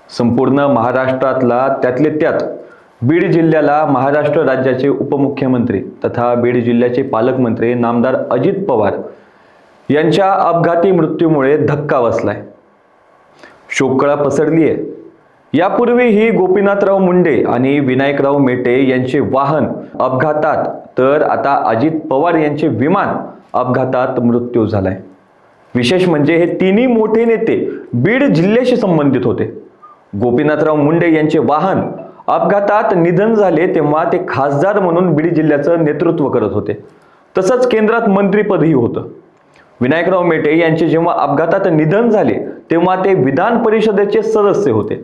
संपूर्ण महाराष्ट्रातला त्यातले त्यात बीड जिल्ह्याला महाराष्ट्र राज्याचे उपमुख्यमंत्री तथा बीड जिल्ह्याचे पालकमंत्री नामदार अजित पवार यांच्या अपघाती मृत्यूमुळे धक्का बसलाय। शोककळा पसरली आहे। यापूर्वीही गोपीनाथराव मुंडे आणि विनायकराव मेटे यांचे वाहन अपघातात तर आता अजित पवार यांचे विमान अपघातात मृत्यू झालाय। विशेष म्हणजे हे तिन्ही मोठे नेते बीड जिल्ह्याशी संबंधित होते। गोपीनाथराव मुंडे यांचे वाहन अपघातात निधन झाले तेव्हा ते खासदार म्हणून बीड जिल्ह्याचं नेतृत्व करत होते। तसंच केंद्रात मंत्रीपदही होतं। विनायकराव मेटे यांचे जेव्हा अपघातात निधन झाले तेव्हा ते विधान परिषदेचे सदस्य होते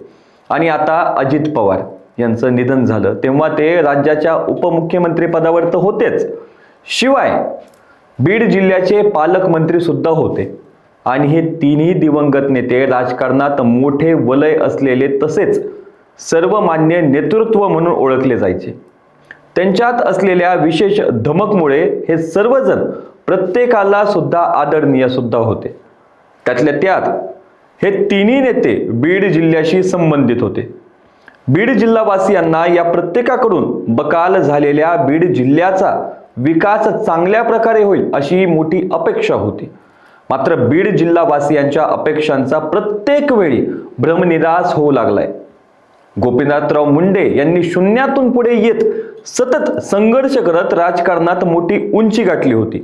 आणि आता अजित पवार यांचं निधन झालं तेव्हा ते राज्याच्या उपमुख्यमंत्री पदावर तर होतेच, शिवाय बीड जिल्ह्याचे पालकमंत्री सुद्धा होते। आणि हे तिन्ही दिवंगत नेते राजकारणात मोठे वलय असलेले तसेच सर्वमान्य नेतृत्व म्हणून ओळखले जायचे। त्यांच्यात असलेल्या विशेष धमकमुळे हे सर्वजण प्रत्येकाला सुद्धा आदरणीय सुद्धा होते। त्यातल्या त्यात हे तिन्ही नेते बीड जिल्ह्याशी संबंधित होते। बीड जिल्हावासियांना या प्रत्येकाकडून बकाल झालेल्या बीड जिल्ह्याचा विकास चांगल्या प्रकारे होईल अशी मोठी अपेक्षा होती। मात्र बीड जिल्हावासियांच्या अपेक्षांचा प्रत्येक वेळी भ्रमनिरास होऊ लागलाय। गोपीनाथराव मुंडे यांनी शून्यातून पुढे येत सतत संघर्ष करत राजकारणात मोठी उंची गाठली होती,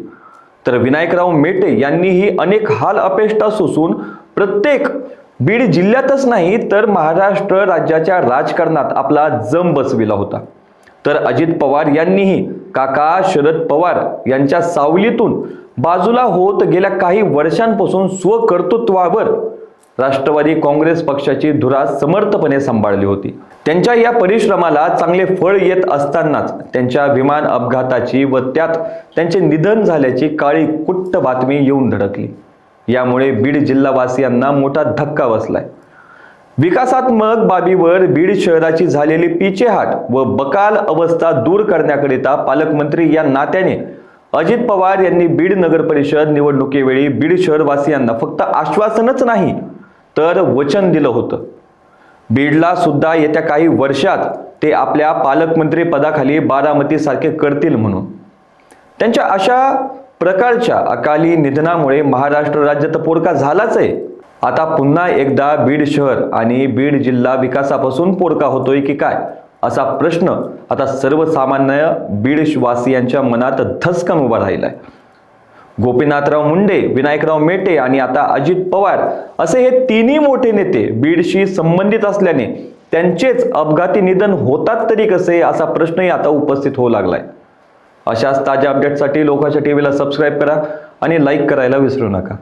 तर विनायकराव मेटे यांनीही अनेक हाल अपेष्टा सोसून प्रत्येक बीड जिल्ह्यातच नाही तर महाराष्ट्र राज्याच्या राजकारणात आपला जम बसविला होता। तर अजित पवार यांनीही काका शरद पवार यांच्या सावलीतून बाजूला होत गेल्या काही वर्षांपासून स्वकर्तृत्वावर राष्ट्रवादी काँग्रेस पक्षाची धुरा समर्थपणे सांभाळली होती। त्यांच्या या परिश्रमाला चांगले फळ येत असतानाच त्यांच्या विमान अपघाताची व त्यात त्यांचे निधन झाल्याची काळी कुट्ट बातमी येऊन धडकली। यामुळे बीड जिल्हावासियांना मोठा धक्का बसलाय। विकासात्मक बाबीवर बीड शहराची झालेली पिछेहाट व बकाल अवस्था दूर करण्याकरिता पालकमंत्री या नात्याने अजित पवार यांनी बीड नगर परिषद निवडणुकीवेळी बीड शहरवासियांना फक्त आश्वासनच नाही तर वचन दिलं होतं। बीडला सुद्धा येत्या काही वर्षात ते आपल्या पालकमंत्री पदाखाली बारामती सारखे करतील म्हणून। त्यांच्या अशा प्रकारच्या अकाली निधनामुळे महाराष्ट्र राज्य तर पोरका झालाच आहे। आता पुन्हा एकदा बीड शहर आणि बीड जिल्हा विकासापासून पोरका होतोय की काय असा प्रश्न आता सर्वसामान्य बीड वासियांच्या मनात धसकन उभा राहिलाय। गोपीनाथराव मुंडे, विनायकराव मेटे आणि आता अजित पवार असे हे तिन्ही मोठे नेते बीडशी संबंधित असल्याने त्यांचेच अपघाती निधन होतात तरी कसे असा प्रश्नही आता उपस्थित होऊ लागलाय। अशाच ताज्या अपडेटसाठी लोकांच्या टीव्हीला सबस्क्राईब करा आणि लाईक करायला विसरू नका।